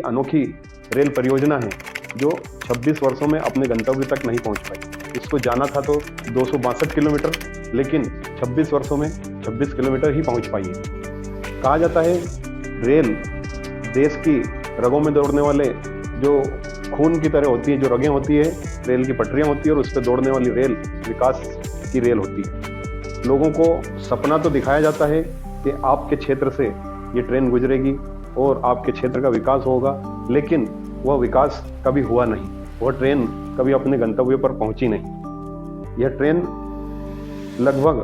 अनोखी रेल परियोजना है जो 26 वर्षों में अपने गंतव्य तक नहीं पहुंच पाई। इसको जाना था तो 262 किलोमीटर, लेकिन 26 वर्षों में 26 किलोमीटर ही पहुंच पाई है। कहा जाता है रेल देश की रगों में दौड़ने वाले जो खून की तरह होती है, जो रगें होती है, रेल की पटरियां होती है और उस पर दौड़ने वाली रेल विकास की रेल होती है। लोगों को सपना तो दिखाया जाता है कि आपके क्षेत्र से ये ट्रेन गुजरेगी और आपके क्षेत्र का विकास होगा, लेकिन वह विकास कभी हुआ नहीं, वह ट्रेन कभी अपने गंतव्य पर पहुंची नहीं। यह ट्रेन लगभग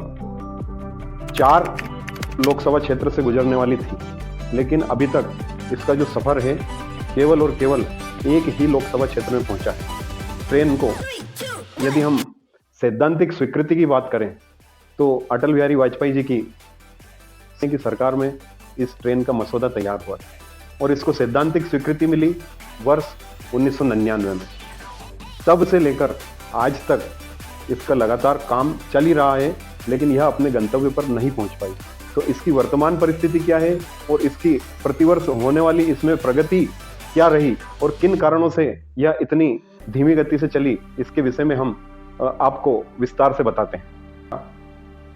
4 लोकसभा क्षेत्र से गुजरने वाली थी, लेकिन अभी तक इसका जो सफर है केवल और केवल एक ही लोकसभा क्षेत्र में पहुंचा है। ट्रेन को यदि हम सैद्धांतिक स्वीकृति की बात करें तो अटल बिहारी वाजपेयी जी की सरकार में इस ट्रेन का मसौदा तैयार हुआ और इसको सैद्धांतिक स्वीकृति मिली वर्ष 1999 में। तब से लेकर आज तक इसका लगातार काम चल ही रहा है, लेकिन यह अपने गंतव्य पर नहीं पहुंच पाई। तो इसकी वर्तमान परिस्थिति क्या है और इसकी प्रतिवर्ष होने वाली इसमें प्रगति क्या रही और किन कारणों से यह इतनी धीमी गति से चली, इसके विषय में हम आपको विस्तार से बताते हैं।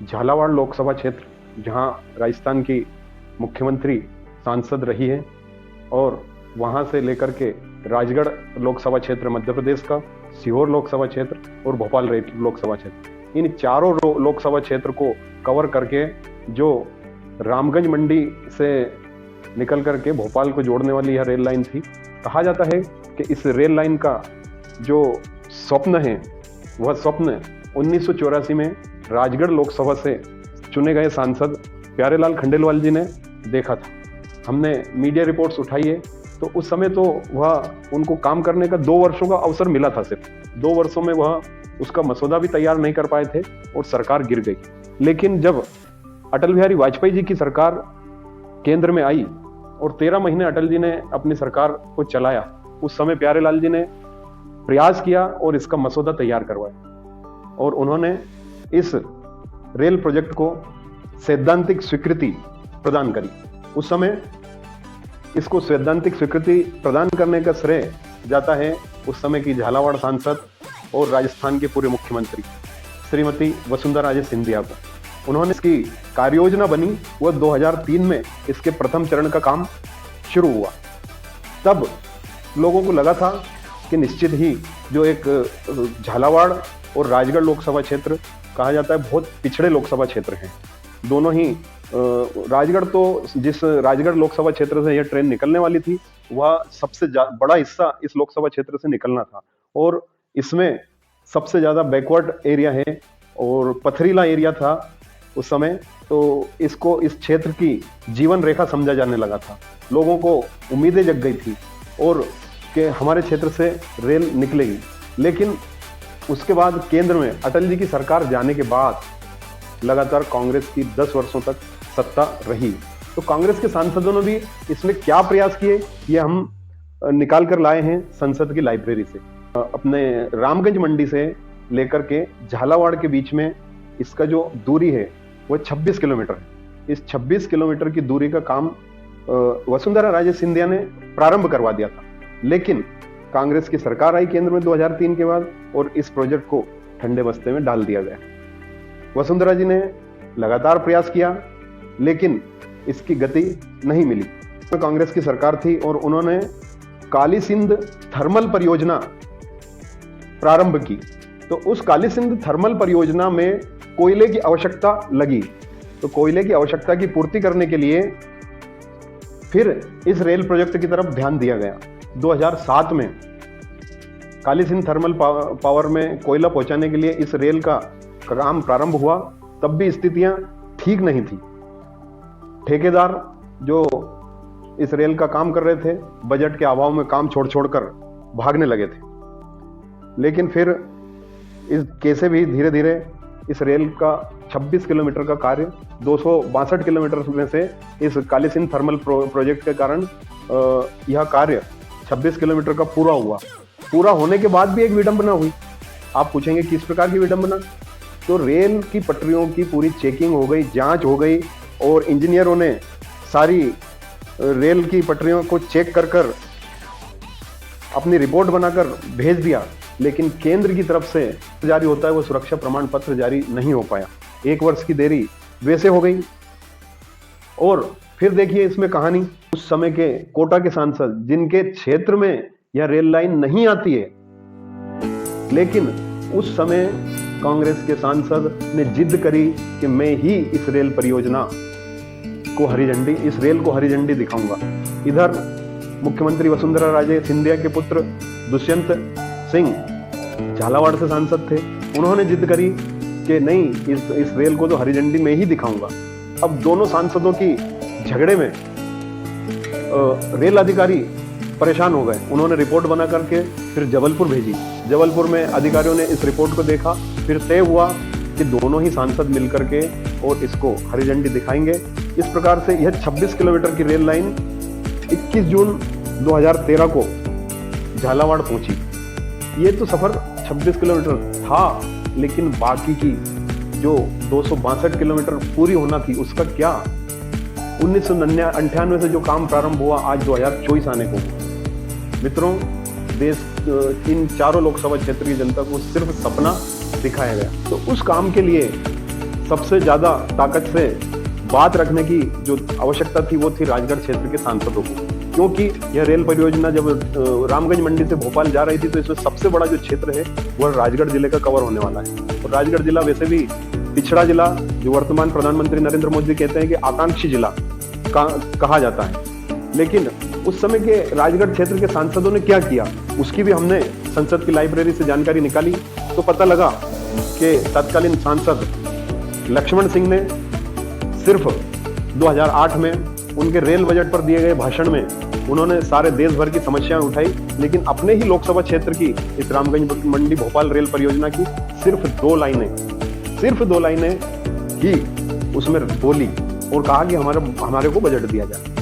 झालावाड़ लोकसभा क्षेत्र, जहां राजस्थान की मुख्यमंत्री सांसद रही है, और वहां से लेकर के राजगढ़ लोकसभा क्षेत्र मध्य प्रदेश का, सीहोर लोकसभा क्षेत्र और भोपाल लोकसभा क्षेत्र, इन चारों लोकसभा क्षेत्र को कवर करके जो रामगंज मंडी से निकल करके भोपाल को जोड़ने वाली यह रेल लाइन थी। कहा जाता है कि इस रेल लाइन का जो स्वप्न है वह स्वप्न 1984 में राजगढ़ लोकसभा से चुने गए सांसद प्यारेलाल खंडेलवाल जी ने देखा था। हमने मीडिया रिपोर्ट्स उठाई है, तो उस समय तो वह उनको काम करने का 2 वर्षों का अवसर मिला था। सिर्फ 2 वर्षों में वह उसका मसौदा भी तैयार नहीं कर पाए थे और सरकार गिर गई। लेकिन जब अटल बिहारी वाजपेयी जी की सरकार केंद्र में आई और 13 महीने अटल जी ने अपनी सरकार को चलाया, उस समय प्यारेलाल जी ने प्रयास किया और इसका मसौदा तैयार करवाया और उन्होंने इस रेल प्रोजेक्ट को सैद्धांतिक स्वीकृति प्रदान करी। उस समय इसको सैद्धांतिक स्वीकृति प्रदान करने का श्रेय जाता है उस समय की झालावाड़ सांसद और राजस्थान के पूर्व मुख्यमंत्री श्रीमती वसुंधरा राजे सिंधिया को। उन्होंने इसकी कार्ययोजना बनी, वह 2003 में इसके प्रथम चरण का काम शुरू हुआ। तब लोगों को लगा था कि निश्चित ही जो एक झालावाड़ और राजगढ़ लोकसभा क्षेत्र कहा जाता है बहुत पिछड़े लोकसभा क्षेत्र हैं। दोनों ही राजगढ़, तो जिस राजगढ़ लोकसभा क्षेत्र से यह ट्रेन निकलने वाली थी वह सबसे बड़ा हिस्सा इस लोकसभा क्षेत्र से निकलना था और इसमें सबसे ज्यादा बैकवर्ड एरिया है और पथरीला एरिया था उस समय। तो इसको इस क्षेत्र की जीवन रेखा समझा जाने लगा था। लोगों को उम्मीदें जग गई थी और कि हमारे क्षेत्र से रेल निकलेगी। लेकिन उसके बाद केंद्र में अटल जी की सरकार जाने के बाद लगातार कांग्रेस की 10 वर्षों तक सत्ता रही। तो कांग्रेस के सांसदों ने भी इसमें क्या प्रयास किए, ये हम निकाल कर लाए हैं संसद की लाइब्रेरी से। अपने रामगंज मंडी से लेकर के झालावाड़ के बीच में इसका जो दूरी है वह 26 किलोमीटर है। इस 26 किलोमीटर की दूरी का काम वसुंधरा राजे सिंधिया ने प्रारंभ करवा दिया था, लेकिन कांग्रेस की सरकार आई केंद्र में 2003 के बाद और इस प्रोजेक्ट को ठंडे बस्ते में डाल दिया गया। वसुंधरा जी ने लगातार प्रयास किया, लेकिन इसकी गति नहीं मिली। तो कांग्रेस की सरकार थी और उन्होंने काली सिंध थर्मल परियोजना प्रारंभ की। तो उस काली सिंध थर्मल परियोजना में कोयले की आवश्यकता लगी, तो कोयले की आवश्यकता की पूर्ति करने के लिए फिर इस रेल प्रोजेक्ट की तरफ ध्यान दिया गया। 2007 में काली सिंध थर्मल पावर में कोयला पहुंचाने के लिए इस रेल का काम प्रारंभ हुआ। तब भी स्थितियां ठीक नहीं थी। ठेकेदार जो इस रेल का काम कर रहे थे बजट के अभाव में काम छोड़ छोड़कर भागने लगे थे। लेकिन फिर इस कैसे भी धीरे धीरे इस रेल का 26 किलोमीटर का कार्य 262 किलोमीटर में से इस काली सिंध थर्मल प्रोजेक्ट के कारण यह कार्य 26 किलोमीटर का पूरा हुआ। पूरा होने के बाद भी एक विडंबना हुई। आप पूछेंगे किस प्रकार की विडंबना? तो रेल की पटरियों की पूरी चेकिंग हो गई, जांच हो गई और इंजीनियरों ने सारी रेल की पटरियों को चेक कर अपनी रिपोर्ट बनाकर भेज दिया, लेकिन केंद्र की तरफ से जारी होता है वो सुरक्षा प्रमाण पत्र जारी नहीं हो पाया। 1 वर्ष की देरी वैसे हो गई। और फिर देखिए इसमें कहानी, उस समय के कोटा के सांसद जिनके क्षेत्र में यह रेल लाइन नहीं आती है, लेकिन उस समय कांग्रेस के सांसद ने जिद करी कि मैं ही इस रेल परियोजना को इस रेल को हरी झंडी दिखाऊंगा। इधर मुख्यमंत्री वसुंधरा राजे सिंधिया के पुत्र दुष्यंत सिंह झालावाड़ से सांसद थे, उन्होंने जिद करी कि नहीं, इस रेल को तो हरी झंडी में ही दिखाऊंगा। अब दोनों सांसदों की झगड़े में रेल अधिकारी परेशान हो गए। उन्होंने रिपोर्ट बना करके फिर जबलपुर भेजी। जबलपुर में अधिकारियों ने इस रिपोर्ट को देखा, फिर तय हुआ कि दोनों ही सांसद मिलकर के और इसको हरी झंडी दिखाएंगे। इस प्रकार से यह 26 किलोमीटर की रेल लाइन 21 जून 2013 को झालावाड़ पहुंची। ये तो सफर 26 किलोमीटर था, लेकिन बाकी की जो 262 किलोमीटर पूरी होना थी उसका क्या? 1998 से जो काम प्रारंभ हुआ आज 2024 आने को। मित्रों, देश इन चारों लोकसभा क्षेत्र की जनता को सिर्फ सपना दिखाया गया। तो उस काम के लिए सबसे ज्यादा ताकत से बात रखने की जो आवश्यकता थी वो थी राजगढ़ क्षेत्र के सांसदों को, क्योंकि यह रेल परियोजना जब रामगंज मंडी से भोपाल जा रही थी तो इसमें सबसे बड़ा जो क्षेत्र है वह राजगढ़ जिले का कवर होने वाला है। और राजगढ़ जिला वैसे भी पिछड़ा जिला, जो वर्तमान प्रधानमंत्री नरेंद्र मोदी कहते हैं कि आकांक्षी जिला कहा जाता है, लेकिन उस समय के राजगढ़ क्षेत्र के सांसदों ने क्या किया उसकी भी हमने संसद की लाइब्रेरी से जानकारी निकाली। तो पता लगा कि तत्कालीन सांसद लक्ष्मण सिंह ने सिर्फ 2008 में उनके रेल बजट पर दिए गए भाषण में उन्होंने सारे देश भर की समस्याएं उठाई, लेकिन अपने ही लोकसभा क्षेत्र की इस रामगंज मंडी भोपाल रेल परियोजना की सिर्फ 2 लाइनें ही उसमें बोली और कहा कि हमारे को बजट दिया जाए।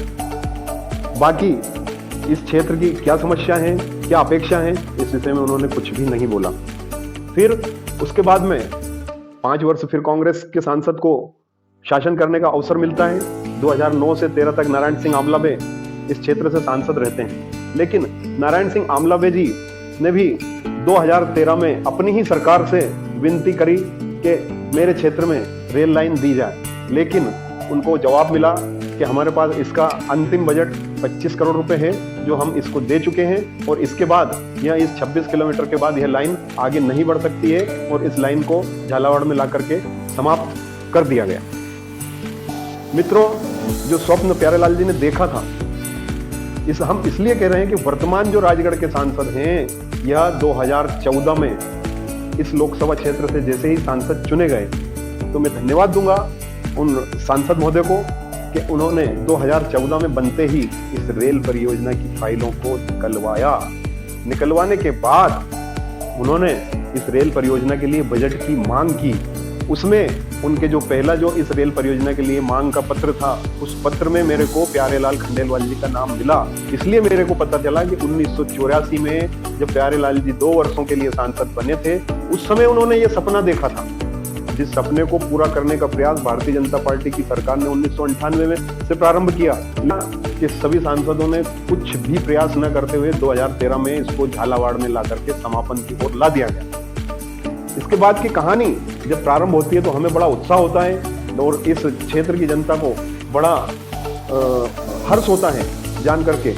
बाकी इस क्षेत्र की क्या समस्या है, क्या अपेक्षा है, इस विषय में उन्होंने कुछ भी नहीं बोला। फिर उसके बाद में 5 वर्ष फिर कांग्रेस के सांसद को शासन करने का अवसर मिलता है। 2009 से 13 तक नारायण सिंह आमलावे इस क्षेत्र से सांसद रहते हैं, लेकिन नारायण सिंह आमलावे जी ने भी 2013 में अपनी ही सरकार से विनती करी कि मेरे क्षेत्र में रेल लाइन दी जाए, लेकिन उनको जवाब मिला कि हमारे पास इसका अंतिम बजट 25 करोड़ रुपए है जो हम इसको दे चुके हैं, और इसके बाद इस 26 किलोमीटर के बाद यह लाइन आगे नहीं बढ़ सकती है, और इस लाइन को झालावाड़ में ला करके समाप्त कर दिया गया। मित्रों, जो स्वप्न प्यारेलाल जी ने देखा था, हम इसलिए कह रहे हैं कि वर्तमान जो राजगढ़ के सांसद हैं, यह 2014 में इस लोकसभा क्षेत्र से जैसे ही सांसद चुने गए, तो मैं धन्यवाद दूंगा उन सांसद महोदय को कि उन्होंने 2014 में बनते ही इस रेल परियोजना की फाइलों को निकलवाने के बाद उन्होंने इस रेल परियोजना के लिए बजट की मांग की। उसमें उनके जो पहला जो इस रेल परियोजना के लिए मांग का पत्र था, उस पत्र में मेरे को प्यारेलाल खंडेलवाल जी का नाम मिला। इसलिए मेरे को पता चला कि 1984 में जब प्यारेलाल जी 2 वर्षों के लिए सांसद बने थे, उस समय उन्होंने ये सपना देखा था, जिस सपने को पूरा करने का प्रयास भारतीय जनता पार्टी की सरकार ने 1998 में से प्रारंभ किया कि सभी सांसदों ने कुछ भी प्रयास न करते हुए 2013 में इसको झालावाड़ में ला करके समापन की ओर ला दिया गया। इसके बाद की कहानी जब प्रारंभ होती है तो हमें बड़ा उत्साह होता है और इस क्षेत्र की जनता को बड़ा हर्ष होता है जान करके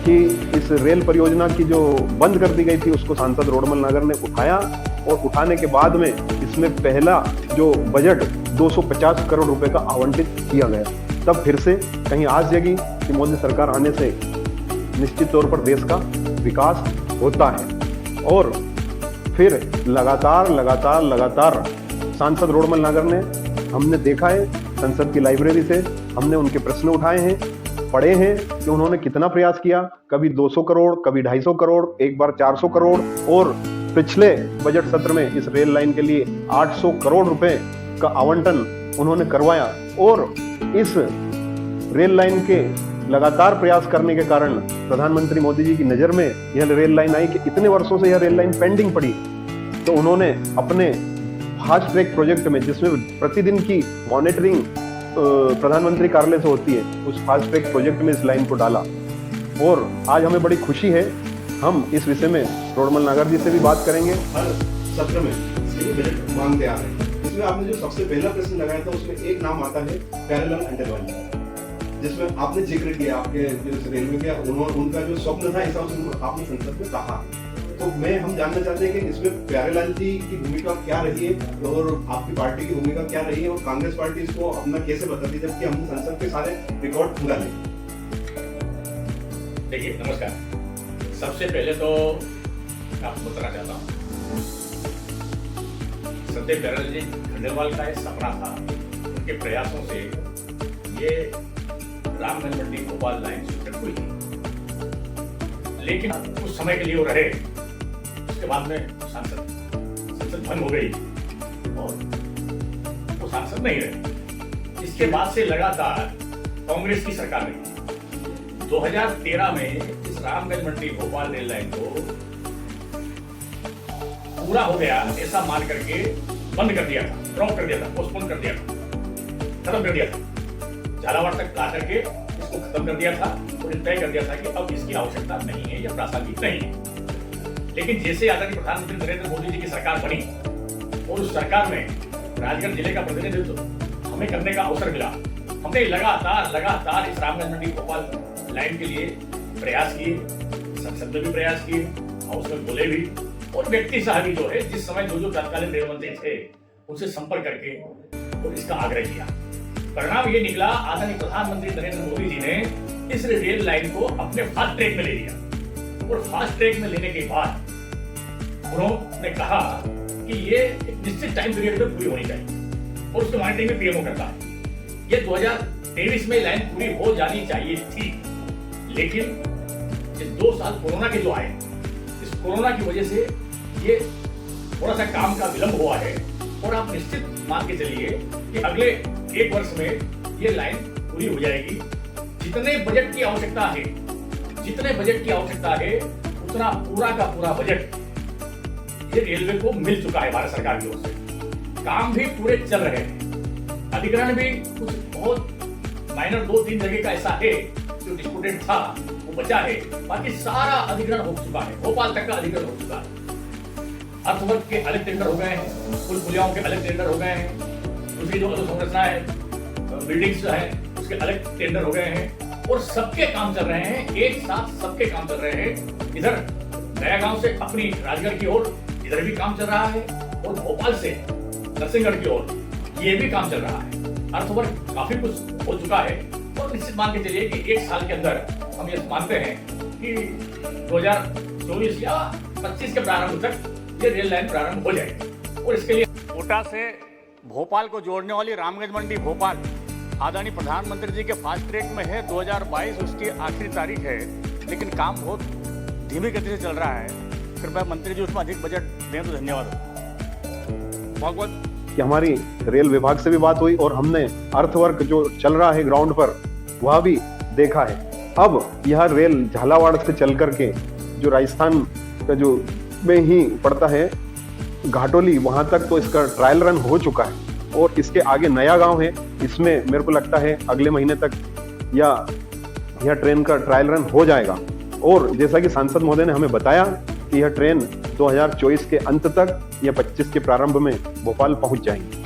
कि इस रेल परियोजना की जो बंद कर दी गई थी उसको सांसद रोडमल नागर ने उठाया, और उठाने के बाद में इसमें पहला जो बजट 250 करोड़ रुपए का आवंटित किया गया। तब फिर से कहीं आस जगी कि मोदी सरकार आने से निश्चित तौर पर देश का विकास होता है। और फिर लगातार सांसद रोडमल नागर ने, हमने देखा है संसद की लाइब्रेरी से, हमने उनके प्रश्न उठाए हैं, पढ़े हैं कि उन्होंने कितना प्रयास किया, कभी 200 करोड़, कभी 250 करोड़, एक बार 400 करोड़, और पिछले बजट सत्र में इस रेल लाइन के लिए 800 करोड़ रुपए का आवंटन उन्होंने करवाया। और इस रेल लाइन के लगातार प्रयास करने के कारण प्रधानमंत्री मोदी जी की नजर में यह रेल लाइन आई कि इतने वर्षों से यह रेल लाइन पेंडिंग पड़ी, तो उन्होंने अपने फास्ट ट्रैक प्रोजेक्ट में, जिसमें प्रतिदिन की मॉनिटरिंग प्रधानमंत्री कार्यालय से होती है, उस फास्ट ट्रैक प्रोजेक्ट में इस लाइन को डाला। और आज हमें बड़ी खुशी है, हम इस विषय में रोडमल नागर जी से भी बात करेंगे। हर सत्र में इसके लिए बजट मांगते आ रहे हैं। इसमें आपने जो सबसे पहला प्रश्न लगाया था उसमें एक नाम आता है पैरेलल अंडरलाइन, जिसमें आपने जिक्र किया आपके जो रेलवे के उनका जो स्वप्न था ऐसा आपने संसद में कहा। तो हम जानना चाहते हैं कि इसमें प्यारेलाल जी की भूमिका क्या रही है और आपकी पार्टी की भूमिका क्या रही है और कांग्रेस पार्टी इसको अपना कैसे बताती है, जबकि हम संसद के सारे रिकॉर्ड पूरा लें। देखिए, नमस्कार। सबसे पहले तो मैं आपको बताना चाहता हूँ, सत्यदेव प्यारेलाल जी खंडेलवाल का एक सपना था, उनके प्रयासों से ये रामगंज मंडी भोपाल लाइन स्वीकृत हुई थी। लेकिन कुछ समय के लिए वो रहे, उसके बाद में संसद भंग हो गई और वो सांसद नहीं रहे। इसके बाद से लगातार कांग्रेस की सरकार रही। 2013 में इस रामगंज मंडी भोपाल रेल लाइन को पूरा हो गया ऐसा मान करके बंद कर दिया था, ड्रॉप कर दिया था, पोस्टपोन कर दिया था, खत्म कर दिया था। झालावाड़ तक ला करके इसको खत्म कर दिया था और तय कर दिया था कि अब इसकी आवश्यकता नहीं है या प्रासंगिक नहीं है। लेकिन जैसे आदरणीय प्रधानमंत्री नरेंद्र मोदी जी की सरकार बनी और उस सरकार में राजगढ़ जिले का प्रतिनिधित्व हमें करने का अवसर मिला, हमने लगातार इस रामगंज मंडी भोपाल लाइन के लिए प्रयास किए, संसद में भी प्रयास किए, हाउस में बोले भी, और व्यक्ति साहब जो है जिस समय जो तत्कालीन रेल मंत्री थे उनसे संपर्क करके और इसका आग्रह किया। परिणाम ये निकला, आदरणीय प्रधानमंत्री नरेंद्र मोदी जी ने इस रेल लाइन को अपने फास्ट ट्रैक में ले लिया और फास्ट ट्रैक में लेने के बाद उन्होंने कहा कि ये एक निश्चित टाइम पीरियड में पूरी होनी चाहिए और उसके मॉनिटरिंग में पीएमओ करता है। ये 2023 में लाइन पूरी हो जानी चाहिए थी, लेकिन ये 2 साल कोरोना के जो आए, इस कोरोना की वजह से ये थोड़ा सा काम का विलंब हुआ है और आप निश्चित मान के चलिए कि अगले 1 वर्ष में ये लाइन पूरी हो जाएगी। जितने बजट की आवश्यकता है उतना पूरा का पूरा बजट ये रेलवे को मिल चुका है भारत सरकार की ओर से। काम भी पूरे चल रहे हैं, अधिग्रहण भी कुछ बहुत माइनर 2-3 जगह का ऐसा है जो डिस्प्यूटेड था वो बचा है, बाकी सारा अधिग्रहण हो चुका है, भोपाल तक का अधिग्रहण हो चुका है। अर्थवर्क के अलग टेंडर हो गए हैं, पुल पुलियाओं के अलग टेंडर हो गए हैं, दूसरी जो संरचना है, बिल्डिंग्स है, उसके अलग टेंडर हो गए हैं और सबके काम चल रहे हैं, एक साथ सबके काम चल रहे हैं। इधर नया गांव से अपनी राजगढ़ की ओर इधर भी काम चल रहा है और भोपाल से नरसिंहगढ़ की ओर ये भी काम चल रहा है। अर्थवर्क काफी कुछ हो चुका है और निश्चित मान के चलिए कि 1 साल के अंदर हम ये मानते हैं कि 2024 या 25 के प्रारंभ तक ये रेल लाइन प्रारंभ हो जाएगी। और इसके लिए कोटा से भोपाल को जोड़ने वाली रामगंज मंडी भोपाल आदरणीय प्रधानमंत्री जी के फास्ट ट्रैक में है। 2022 उसकी आखिरी तारीख है, लेकिन काम बहुत धीमी गति से चल रहा है। कृपया मंत्री जी उसमें अधिक बजट दें तो धन्यवाद। बहुत कि हमारी रेल विभाग से भी बात हुई और हमने अर्थवर्क जो चल रहा है ग्राउंड पर वह भी देखा है। अब यह रेल झालावाड़ से चल करके जो राजस्थान का जो में ही पड़ता है घाटोली, वहां तक तो इसका ट्रायल रन हो चुका है और इसके आगे नया गांव है, इसमें मेरे को लगता है अगले महीने तक यह ट्रेन का ट्रायल रन हो जाएगा। और जैसा कि सांसद महोदय ने हमें बताया कि यह ट्रेन 2024 के अंत तक या 25 के प्रारंभ में भोपाल पहुंच जाएंगी।